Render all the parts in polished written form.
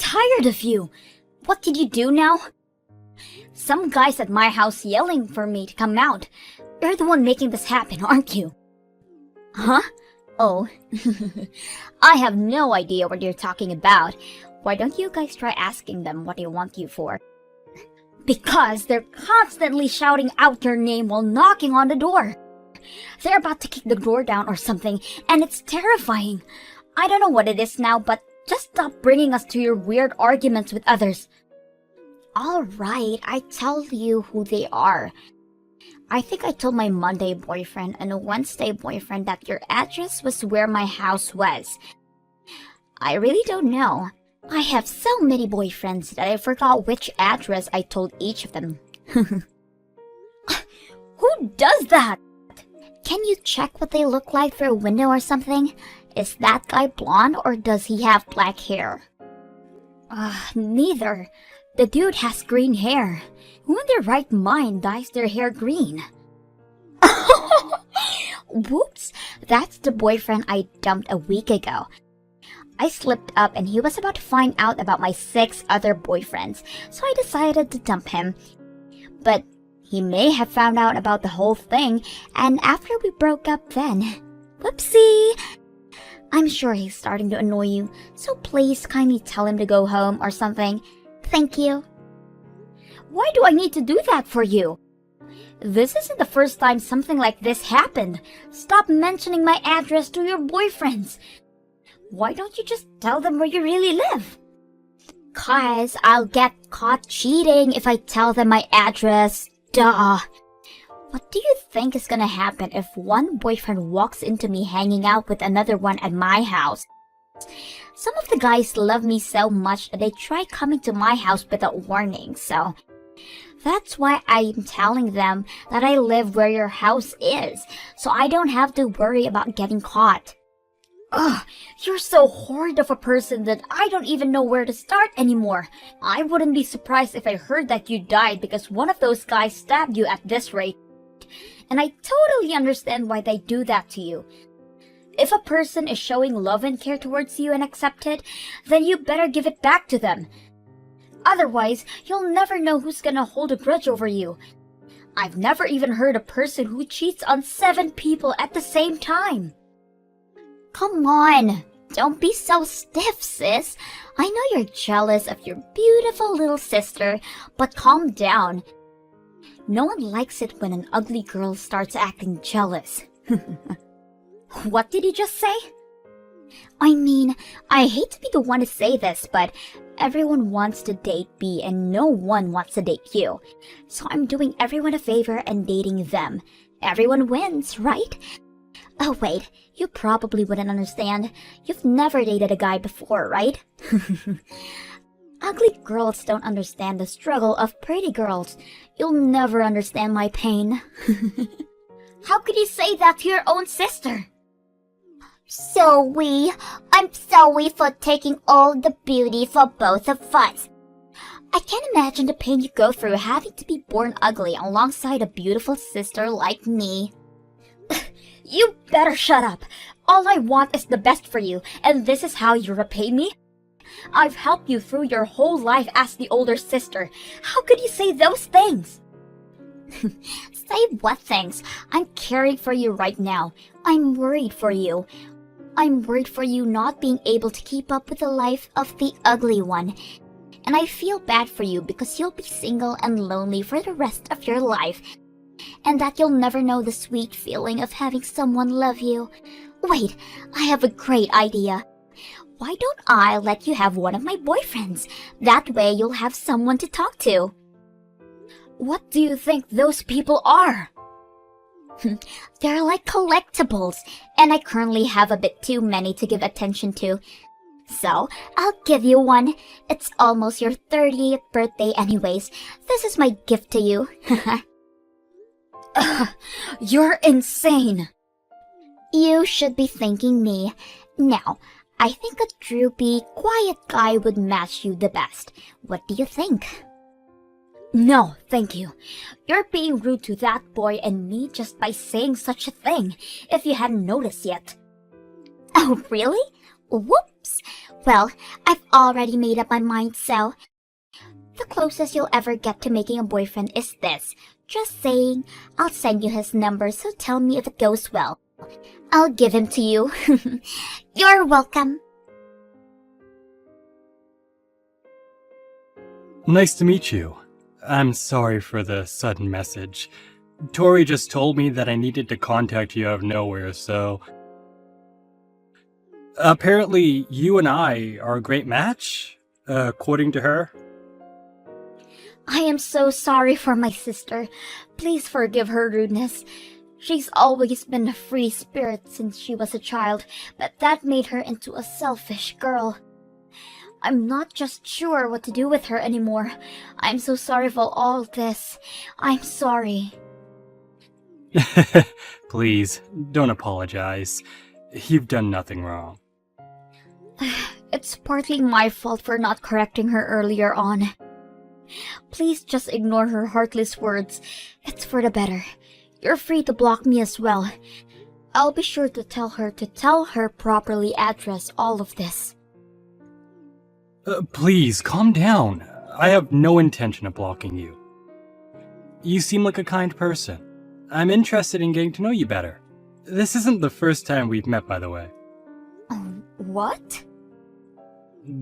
tired of you. What did you do now? Some guy's at my house yelling for me to come out. You're the one making this happen, aren't you? Huh? Oh, I have no idea what you're talking about. Why don't you guys try asking them what they want you for? Because they're constantly shouting out your name while knocking on the door. They're about to kick the door down or something, and it's terrifying. I don't know what it is now, but just stop bringing us to your weird arguments with others. Alright, I tell you who they are. I think I told my Monday boyfriend and a Wednesday boyfriend that your address was where my house was. I really don't know. I have so many boyfriends that I forgot which address I told each of them. Who does that? Can you check what they look like through a window or something? Is that guy blonde or does he have black hair? Neither. The dude has green hair. Who in their right mind dyes their hair green? Whoops, that's the boyfriend I dumped a week ago. I slipped up and he was about to find out about my 6 other boyfriends, so I decided to dump him. But he may have found out about the whole thing, and after we broke up then, whoopsie! I'm sure he's starting to annoy you, so please kindly tell him to go home or something. Thank you. Why do I need to do that for you? This isn't the first time something like this happened. Stop mentioning my address to your boyfriends. Why don't you just tell them where you really live? 'Cause I'll get caught cheating if I tell them my address. Duh. What do you think is gonna happen if one boyfriend walks into me hanging out with another one at my house? Some of the guys love me so much that they try coming to my house without warning, so that's why I'm telling them that I live where your house is, so I don't have to worry about getting caught. Ugh, you're so horrid of a person that I don't even know where to start anymore. I wouldn't be surprised if I heard that you died because one of those guys stabbed you at this rate. And I totally understand why they do that to you. If a person is showing love and care towards you and accept it, then you better give it back to them. Otherwise, you'll never know who's gonna hold a grudge over you. I've never even heard a person who cheats on 7 people at the same time. Come on, don't be so stiff, sis. I know you're jealous of your beautiful little sister, but calm down. No one likes it when an ugly girl starts acting jealous. What did you just say? I mean, I hate to be the one to say this, but everyone wants to date B and no one wants to date you. So I'm doing everyone a favor and dating them. Everyone wins, right? Oh wait, you probably wouldn't understand. You've never dated a guy before, right? Ugly girls don't understand the struggle of pretty girls. You'll never understand my pain. How could you say that to your own sister? I'm sorry for taking all the beauty for both of us. I can't imagine the pain you go through having to be born ugly alongside a beautiful sister like me. You better shut up. All I want is the best for you, and this is how you repay me? I've helped you through your whole life as the older sister. How could you say those things? Say what things? I'm caring for you right now. I'm worried for you. I'm worried for you not being able to keep up with the life of the ugly one. And I feel bad for you because you'll be single and lonely for the rest of your life. And that you'll never know the sweet feeling of having someone love you. Wait, I have a great idea. Why don't I let you have one of my boyfriends? That way you'll have someone to talk to. What do you think those people are? They're like collectibles, and I currently have a bit too many to give attention to. So, I'll give you one. It's almost your 30th birthday anyways. This is my gift to you. You're insane. You should be thanking me. Now, I think a droopy, quiet guy would match you the best. What do you think? No, thank you. You're being rude to that boy and me just by saying such a thing, if you hadn't noticed yet. Oh, really? Whoops. Well, I've already made up my mind, so the closest you'll ever get to making a boyfriend is this. Just saying, I'll send you his number, so tell me if it goes well. I'll give him to you. You're welcome. Nice to meet you. I'm sorry for the sudden message. Tori just told me that I needed to contact you out of nowhere, so... Apparently, you and I are a great match, according to her. I am so sorry for my sister. Please forgive her rudeness. She's always been a free spirit since she was a child, but that made her into a selfish girl. I'm not just sure what to do with her anymore. I'm so sorry for all this. I'm sorry. Please, don't apologize. You've done nothing wrong. It's partly my fault for not correcting her earlier on. Please just ignore her heartless words. It's for the better. You're free to block me as well. I'll be sure to tell her properly address all of this. Please, calm down. I have no intention of blocking you. You seem like a kind person. I'm interested in getting to know you better. This isn't the first time we've met, by the way. What?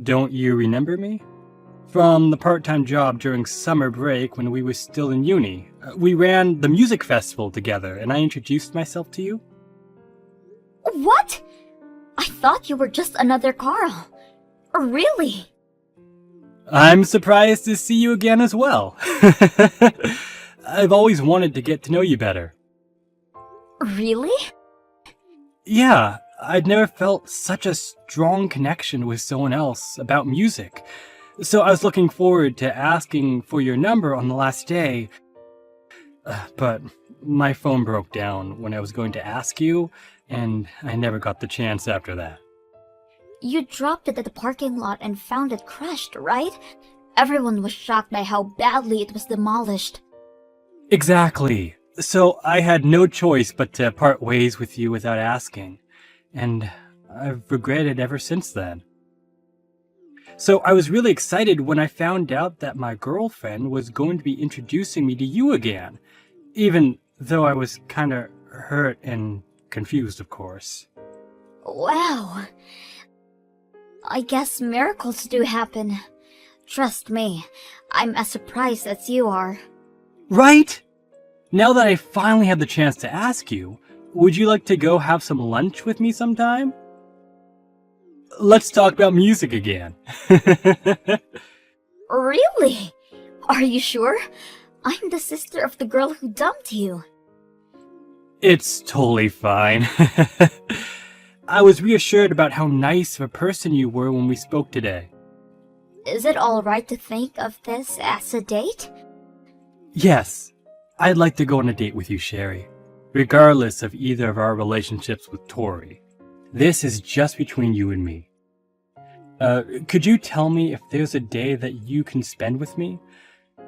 Don't you remember me? From the part-time job during summer break when we were still in uni. We ran the music festival together, and I introduced myself to you. What? I thought you were just another Carl. Really? I'm surprised to see you again as well. I've always wanted to get to know you better. Really? Yeah, I'd never felt such a strong connection with someone else about music. So I was looking forward to asking for your number on the last day. But my phone broke down when I was going to ask you, and I never got the chance after that. You dropped it at the parking lot and found it crushed, right? Everyone was shocked by how badly it was demolished. Exactly. So I had no choice but to part ways with you without asking. And I've regretted ever since then. So I was really excited when I found out that my girlfriend was going to be introducing me to you again. Even though I was kinda hurt and confused, of course. Wow. I guess miracles do happen. Trust me, I'm as surprised as you are. Right? Now that I finally had the chance to ask you, would you like to go have some lunch with me sometime? Let's talk about music again. Really? Are you sure? I'm the sister of the girl who dumped you. It's totally fine. I was reassured about how nice of a person you were when we spoke today. Is it alright to think of this as a date? Yes, I'd like to go on a date with you, Sherry, regardless of either of our relationships with Tori. This is just between you and me. Could you tell me if there's a day that you can spend with me?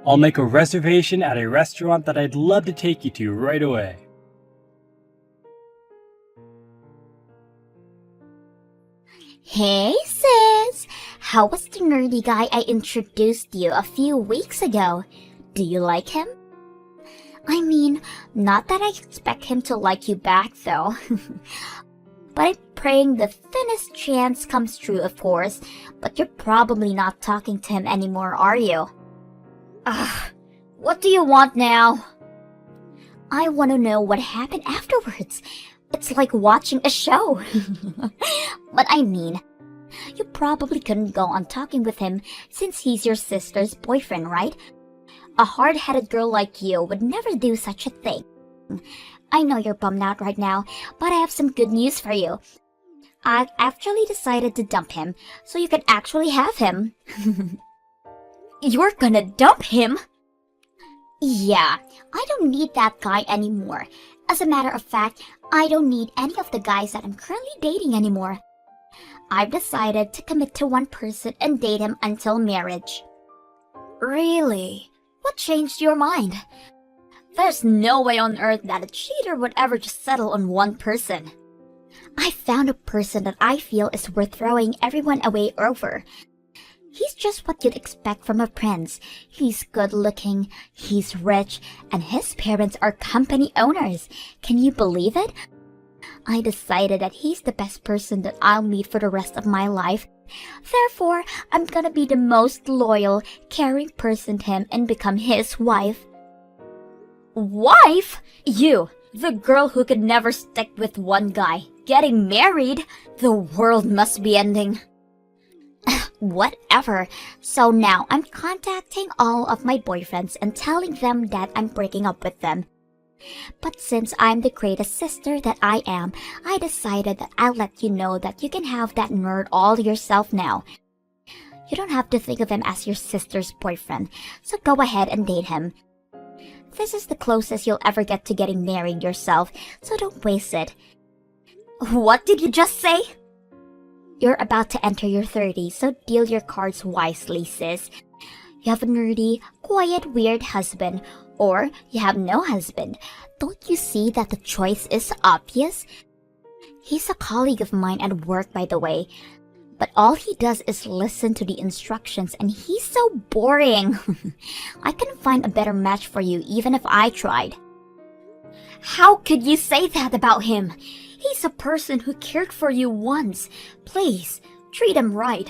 I'll make a reservation at a restaurant that I'd love to take you to right away. Hey sis! How was the nerdy guy I introduced you a few weeks ago? Do you like him? I mean, not that I expect him to like you back though. But I'm praying the thinnest chance comes true, of course. But you're probably not talking to him anymore, are you? Ugh, what do you want now? I want to know what happened afterwards. It's like watching a show. But I mean, you probably couldn't go on talking with him since he's your sister's boyfriend, right? A hard-headed girl like you would never do such a thing. I know you're bummed out right now, but I have some good news for you. I've actually decided to dump him, so you can actually have him. You're gonna dump him? Yeah, I don't need that guy anymore. As a matter of fact, I don't need any of the guys that I'm currently dating anymore. I've decided to commit to one person and date him until marriage. Really? What changed your mind? There's no way on earth that a cheater would ever just settle on one person. I found a person that I feel is worth throwing everyone away over. He's just what you'd expect from a prince. He's good looking, he's rich, and his parents are company owners. Can you believe it? I decided that he's the best person that I'll meet for the rest of my life. Therefore, I'm gonna be the most loyal, caring person to him and become his wife. Wife? You, the girl who could never stick with one guy, getting married? The world must be ending. Whatever. So now I'm contacting all of my boyfriends and telling them that I'm breaking up with them. But since I'm the greatest sister that I am, I decided that I'll let you know that you can have that nerd all yourself now. You don't have to think of him as your sister's boyfriend, so go ahead and date him. This is the closest you'll ever get to getting married yourself, so don't waste it. What did you just say? You're about to enter your 30s, so deal your cards wisely, sis. You have a nerdy, quiet, weird husband, or you have no husband. Don't you see that the choice is obvious? He's a colleague of mine at work, by the way. But all he does is listen to the instructions, and he's so boring. I couldn't find a better match for you even if I tried. How could you say that about him? He's a person who cared for you once. Please, treat him right.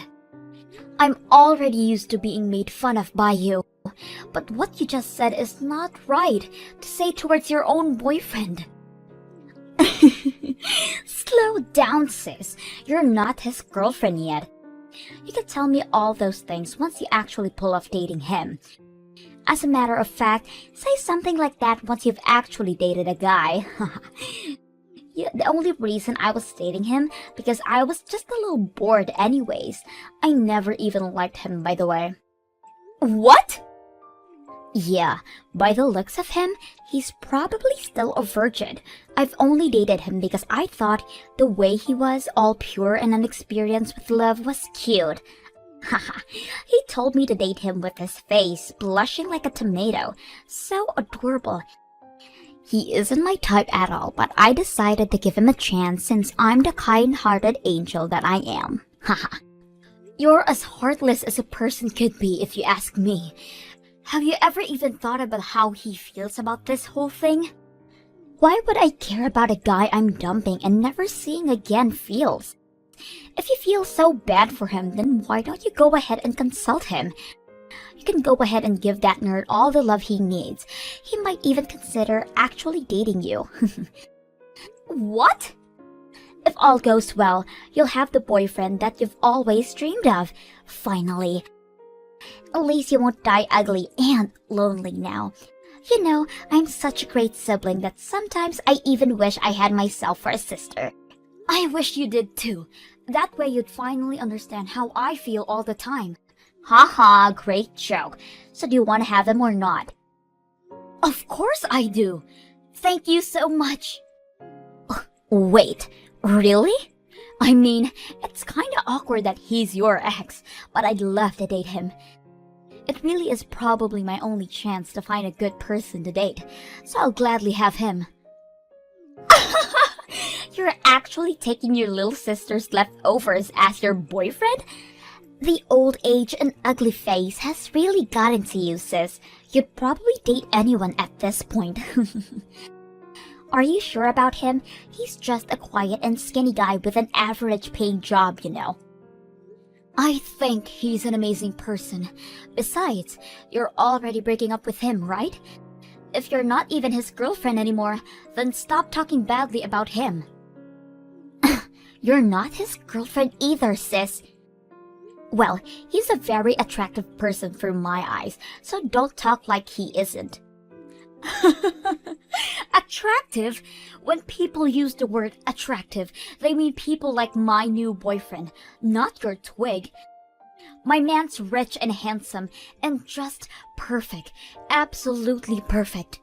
I'm already used to being made fun of by you. But what you just said is not right to say towards your own boyfriend. Slow down, sis. You're not his girlfriend yet. You can tell me all those things once you actually pull off dating him. As a matter of fact, say something like that once you've actually dated a guy. The only reason I was dating him because I was just a little bored anyways. I never even liked him, by the way. What? Yeah, by the looks of him, he's probably still a virgin. I've only dated him because I thought the way he was, all pure and unexperienced with love, was cute. Haha, he told me to date him with his face blushing like a tomato. So adorable. He isn't my type at all, but I decided to give him a chance since I'm the kind-hearted angel that I am. Haha. You're as heartless as a person could be if you ask me. Have you ever even thought about how he feels about this whole thing? Why would I care about a guy I'm dumping and never seeing again feels? If you feel so bad for him, then why don't you go ahead and consult him? You can go ahead and give that nerd all the love he needs. He might even consider actually dating you. What? If all goes well, you'll have the boyfriend that you've always dreamed of. Finally. At least you won't die ugly and lonely now. You know, I'm such a great sibling that sometimes I even wish I had myself for a sister. I wish you did too. That way you'd finally understand how I feel all the time. Haha, great joke. So do you want to have him or not? Of course I do. Thank you so much. Wait, really? I mean, it's kinda awkward that he's your ex, but I'd love to date him. It really is probably my only chance to find a good person to date, so I'll gladly have him. You're actually taking your little sister's leftovers as your boyfriend? The old age and ugly face has really gotten to you, sis. You'd probably date anyone at this point. Are you sure about him? He's just a quiet and skinny guy with an average paying job, you know. I think he's an amazing person. Besides, you're already breaking up with him, right? If you're not even his girlfriend anymore, then stop talking badly about him. You're not his girlfriend either, sis. Well, he's a very attractive person through my eyes, so don't talk like he isn't. Attractive? When people use the word attractive, they mean people like my new boyfriend, not your twig. My man's rich and handsome, and just perfect. Absolutely perfect.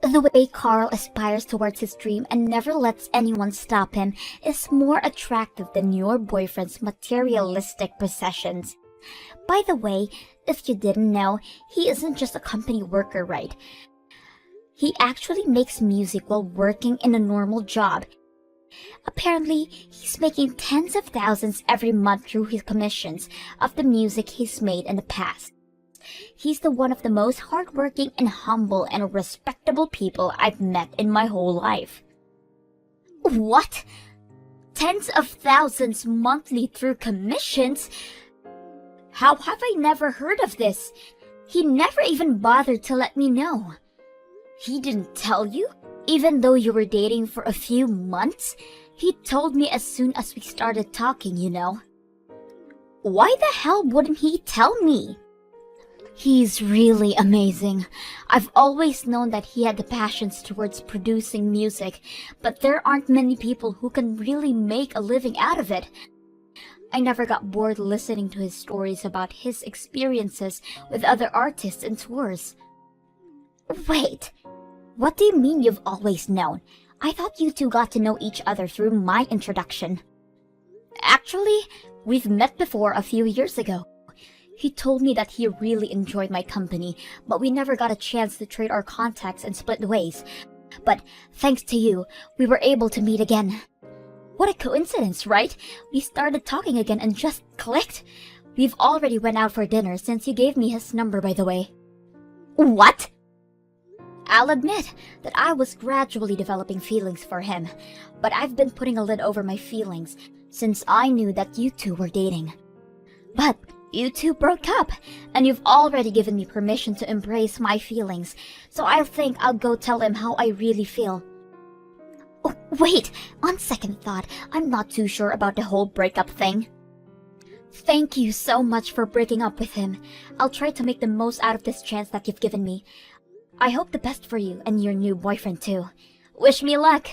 The way Carl aspires towards his dream and never lets anyone stop him is more attractive than your boyfriend's materialistic possessions. By the way, if you didn't know, he isn't just a company worker, right? He actually makes music while working in a normal job. Apparently, he's making tens of thousands every month through his commissions of the music he's made in the past. He's the one of the most hardworking and humble and respectable people I've met in my whole life. What? Tens of thousands monthly through commissions? How have I never heard of this? He never even bothered to let me know. He didn't tell you? Even though you were dating for a few months? He told me as soon as we started talking, you know. Why the hell wouldn't he tell me? He's really amazing. I've always known that he had the passions towards producing music, but there aren't many people who can really make a living out of it. I never got bored listening to his stories about his experiences with other artists and tours. Wait, what do you mean you've always known? I thought you two got to know each other through my introduction. Actually, we've met before a few years ago. He told me that he really enjoyed my company, but we never got a chance to trade our contacts and split ways. But thanks to you, we were able to meet again. What a coincidence, right? We started talking again and just clicked. We've already went out for dinner since you gave me his number, by the way. What? I'll admit that I was gradually developing feelings for him, but I've been putting a lid over my feelings since I knew that you two were dating. But you two broke up, and you've already given me permission to embrace my feelings, so I think I'll go tell him how I really feel. Oh, wait, on second thought, I'm not too sure about the whole breakup thing. Thank you so much for breaking up with him. I'll try to make the most out of this chance that you've given me. I hope the best for you and your new boyfriend too. Wish me luck!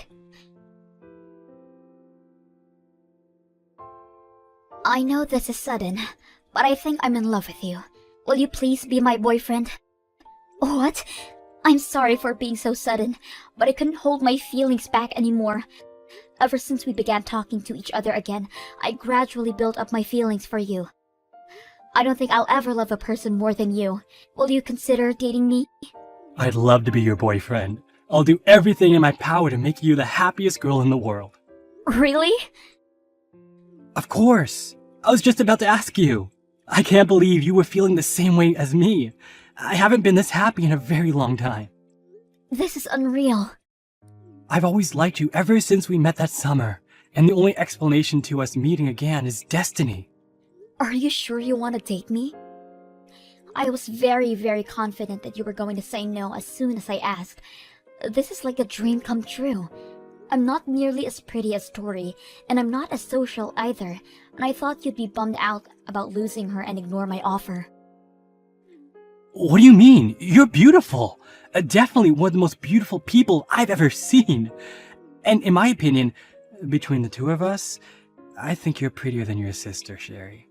I know this is sudden, but I think I'm in love with you. Will you please be my boyfriend? What? I'm sorry for being so sudden, but I couldn't hold my feelings back anymore. Ever since we began talking to each other again, I gradually built up my feelings for you. I don't think I'll ever love a person more than you. Will you consider dating me? I'd love to be your boyfriend. I'll do everything in my power to make you the happiest girl in the world. Really? Of course! I was just about to ask you. I can't believe you were feeling the same way as me. I haven't been this happy in a very long time. This is unreal. I've always liked you ever since we met that summer, and the only explanation to us meeting again is destiny. Are you sure you want to date me? I was very, very confident that you were going to say no as soon as I asked. This is like a dream come true. I'm not nearly as pretty as Tori, and I'm not as social either, and I thought you'd be bummed out about losing her and ignore my offer. What do you mean? You're beautiful! Definitely one of the most beautiful people I've ever seen. And in my opinion, between the two of us, I think you're prettier than your sister, Sherry.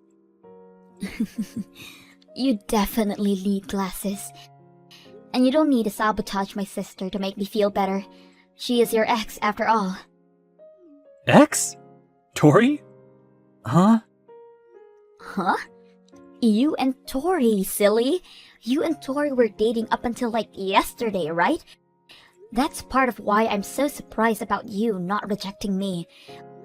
You definitely need glasses. And you don't need to sabotage my sister to make me feel better. She is your ex, after all. Ex? Tori? Huh? Huh? You and Tori, silly. You and Tori were dating up until like yesterday, right? That's part of why I'm so surprised about you not rejecting me.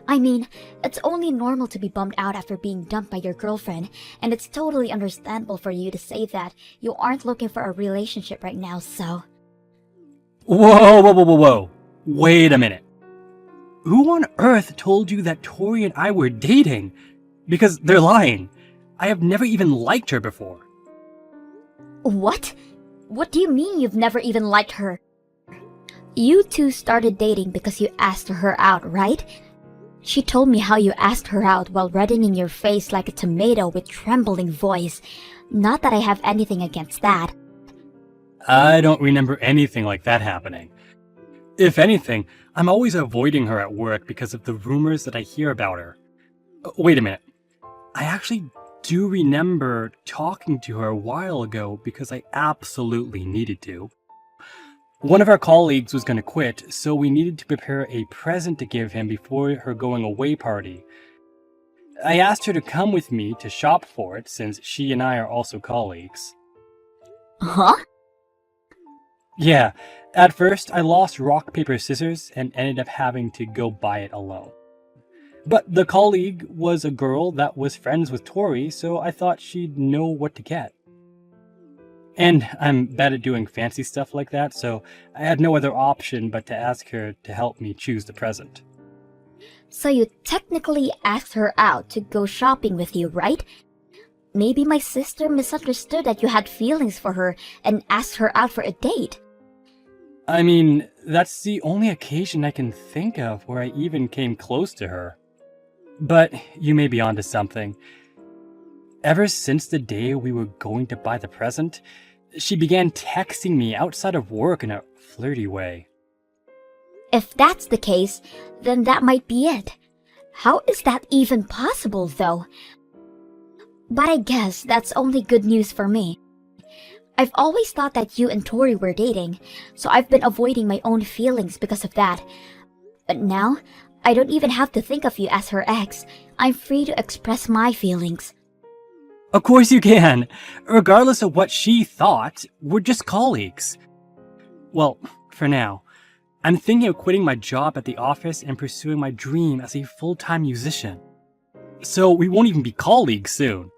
I mean, it's only normal to be bummed out after being dumped by your girlfriend, and it's totally understandable for you to say that you aren't looking for a relationship right now, so... Whoa. Wait a minute. Who on earth told you that Tori and I were dating? Because they're lying. I have never even liked her before. What? What do you mean you've never even liked her? You two started dating because you asked her out, right? She told me how you asked her out while reddening your face like a tomato with trembling voice. Not that I have anything against that. I don't remember anything like that happening. If anything, I'm always avoiding her at work because of the rumors that I hear about her. Wait a minute. I actually do remember talking to her a while ago because I absolutely needed to. One of our colleagues was going to quit, so we needed to prepare a present to give him before her going away party. I asked her to come with me to shop for it since she and I are also colleagues. Huh? Yeah, At first, I lost rock, paper, scissors and ended up having to go buy it alone. But the colleague was a girl that was friends with Tori, so I thought she'd know what to get. And I'm bad at doing fancy stuff like that, so I had no other option but to ask her to help me choose the present. So you technically asked her out to go shopping with you, right? Maybe my sister misunderstood that you had feelings for her and asked her out for a date. I mean, that's the only occasion I can think of where I even came close to her. But you may be onto something. Ever since the day we were going to buy the present, she began texting me outside of work in a flirty way. If that's the case, then that might be it. How is that even possible, though? But I guess that's only good news for me. I've always thought that you and Tori were dating, so I've been avoiding my own feelings because of that. But now, I don't even have to think of you as her ex. I'm free to express my feelings. Of course you can! Regardless of what she thought, we're just colleagues. Well, for now. I'm thinking of quitting my job at the office and pursuing my dream as a full-time musician. So we won't even be colleagues soon.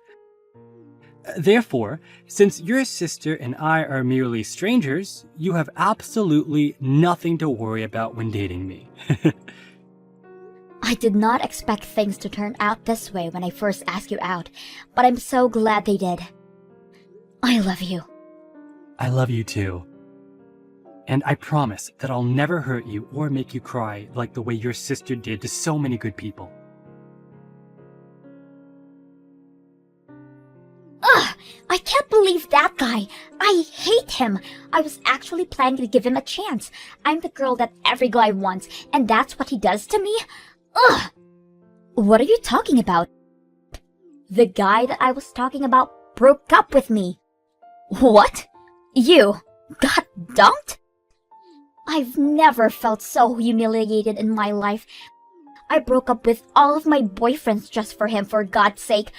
Therefore, since your sister and I are merely strangers, you have absolutely nothing to worry about when dating me. I did not expect things to turn out this way when I first asked you out, but I'm so glad they did. I love you. I love you too. And I promise that I'll never hurt you or make you cry like the way your sister did to so many good people. Ugh! I can't believe that guy! I hate him! I was actually planning to give him a chance. I'm the girl that every guy wants, and that's what he does to me? Ugh! What are you talking about? The guy that I was talking about broke up with me. What? You got dumped? I've never felt so humiliated in my life. I broke up with all of my boyfriends just for him, for God's sake.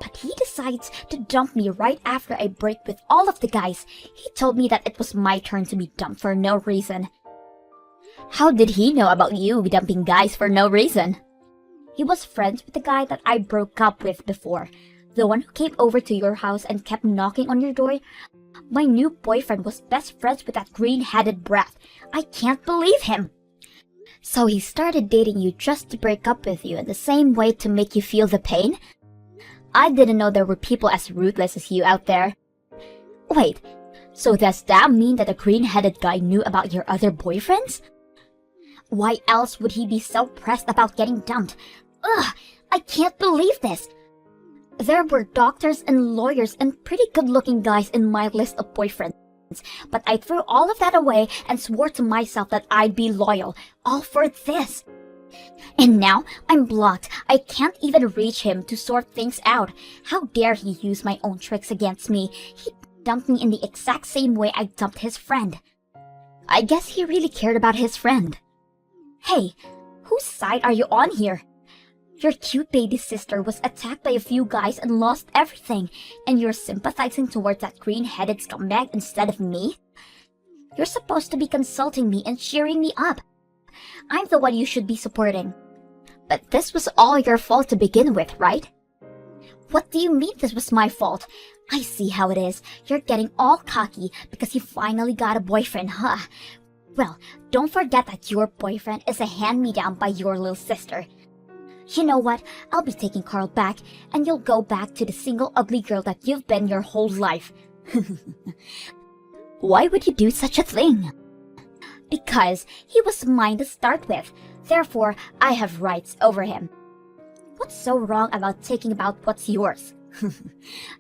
But he decides to dump me right after I break with all of the guys. He told me that it was my turn to be dumped for no reason. How did he know about you dumping guys for no reason? He was friends with the guy that I broke up with before. The one who came over to your house and kept knocking on your door. My new boyfriend was best friends with that green-headed brat. I can't believe him. So he started dating you just to break up with you in the same way to make you feel the pain? I didn't know there were people as ruthless as you out there. Wait, so does that mean that the green-headed guy knew about your other boyfriends? Why else would he be so pressed about getting dumped? Ugh, I can't believe this. There were doctors and lawyers and pretty good-looking guys in my list of boyfriends, but I threw all of that away and swore to myself that I'd be loyal, all for this. And now I'm blocked. I can't even reach him to sort things out. How dare he use my own tricks against me? He dumped me in the exact same way I dumped his friend. I guess he really cared about his friend. Hey, whose side are you on here? Your cute baby sister was attacked by a few guys and lost everything, and you're sympathizing towards that green-headed scumbag instead of me? You're supposed to be consulting me and cheering me up. I'm the one you should be supporting. But this was all your fault to begin with, right? What do you mean this was my fault? I see how it is. You're getting all cocky because you finally got a boyfriend, huh? Well, don't forget that your boyfriend is a hand-me-down by your little sister. You know what? I'll be taking Carl back, and you'll go back to the single ugly girl that you've been your whole life. Why would you do such a thing? Because he was mine to start with. Therefore, I have rights over him. What's so wrong about taking about what's yours?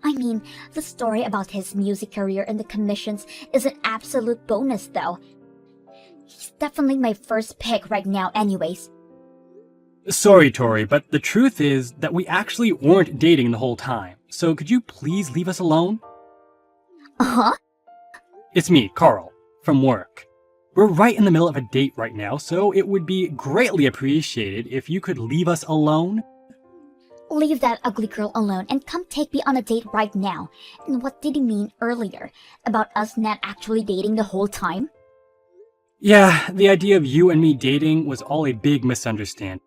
I mean, the story about his music career and the commissions is an absolute bonus, though. He's definitely my first pick right now anyways. Sorry, Tori, but the truth is that we actually weren't dating the whole time. So could you please leave us alone? Uh-huh? It's me, Carl, from work. We're right in the middle of a date right now, so it would be greatly appreciated if you could leave us alone. Leave that ugly girl alone and come take me on a date right now. And what did he mean earlier about us not actually dating the whole time? Yeah, the idea of you and me dating was all a big misunderstanding.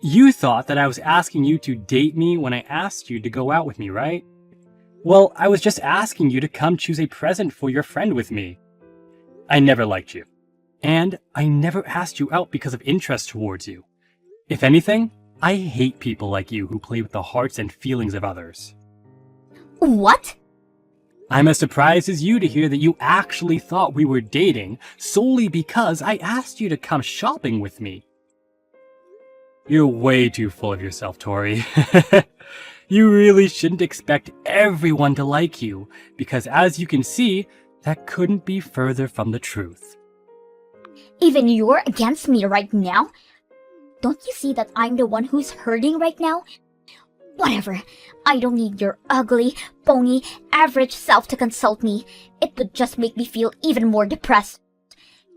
You thought that I was asking you to date me when I asked you to go out with me, right? Well, I was just asking you to come choose a present for your friend with me. I never liked you. And I never asked you out because of interest towards you. If anything, I hate people like you who play with the hearts and feelings of others. What? I'm as surprised as you to hear that you actually thought we were dating solely because I asked you to come shopping with me. You're way too full of yourself, Tori. You really shouldn't expect everyone to like you, because as you can see, that couldn't be further from the truth. Even you're against me right now? Don't you see that I'm the one who's hurting right now? Whatever. I don't need your ugly, phony, average self to consult me. It would just make me feel even more depressed.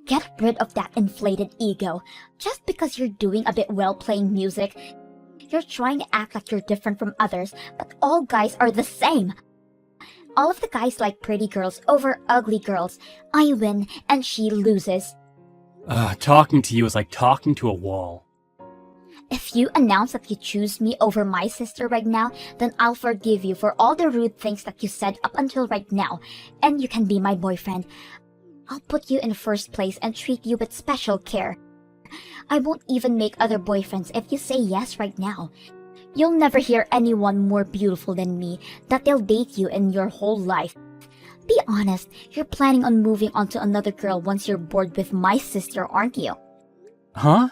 Get rid of that inflated ego. Just because you're doing a bit well playing music, you're trying to act like you're different from others, but all guys are the same. All of the guys like pretty girls over ugly girls. I win and she loses. Talking to you is like talking to a wall. If you announce that you choose me over my sister right now, then I'll forgive you for all the rude things that you said up until right now, and you can be my boyfriend. I'll put you in first place and treat you with special care. I won't even make other boyfriends if you say yes right now. You'll never hear anyone more beautiful than me that they'll date you in your whole life. Be honest, you're planning on moving on to another girl once you're bored with my sister, aren't you? Huh?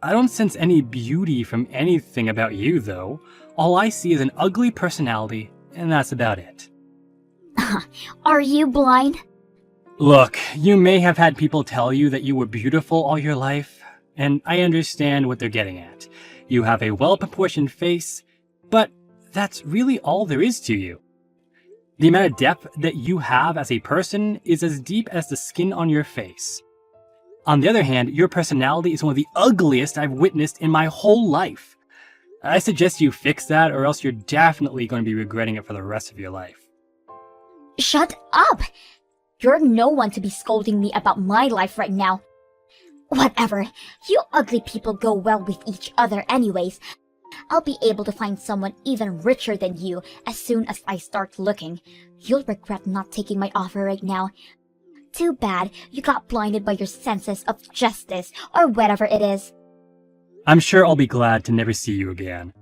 I don't sense any beauty from anything about you, though. All I see is an ugly personality, and that's about it. Are you blind? Look, you may have had people tell you that you were beautiful all your life, and I understand what they're getting at. You have a well-proportioned face, but that's really all there is to you. The amount of depth that you have as a person is as deep as the skin on your face. On the other hand, your personality is one of the ugliest I've witnessed in my whole life. I suggest you fix that, or else you're definitely going to be regretting it for the rest of your life. Shut up! You're no one to be scolding me about my life right now. Whatever, you ugly people go well with each other anyways. I'll be able to find someone even richer than you as soon as I start looking. You'll regret not taking my offer right now. Too bad you got blinded by your senses of justice, or whatever it is. I'm sure I'll be glad to never see you again.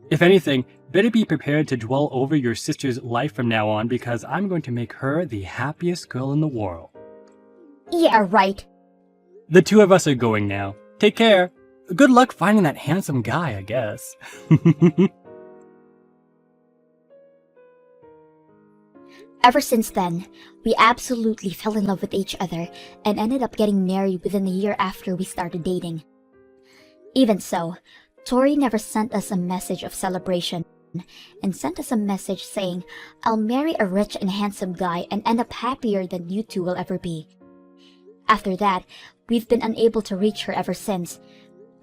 If anything, better be prepared to dwell over your sister's life from now on, because I'm going to make her the happiest girl in the world. Yeah, right. The two of us are going now. Take care. Good luck finding that handsome guy, I guess. Ever since then, we absolutely fell in love with each other and ended up getting married within a year after we started dating. Even so, Tori never sent us a message of celebration and sent us a message saying, "I'll marry a rich and handsome guy and end up happier than you two will ever be." After that, we've been unable to reach her ever since.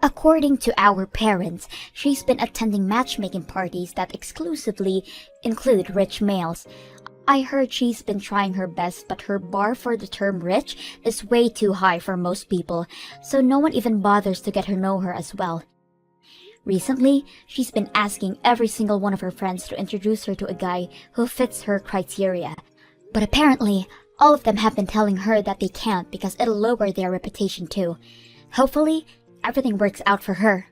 According to our parents, she's been attending matchmaking parties that exclusively include rich males. I heard she's been trying her best, but her bar for the term rich is way too high for most people, so no one even bothers to get her know her as well. Recently, she's been asking every single one of her friends to introduce her to a guy who fits her criteria. But apparently, all of them have been telling her that they can't because it'll lower their reputation too. Hopefully, everything works out for her.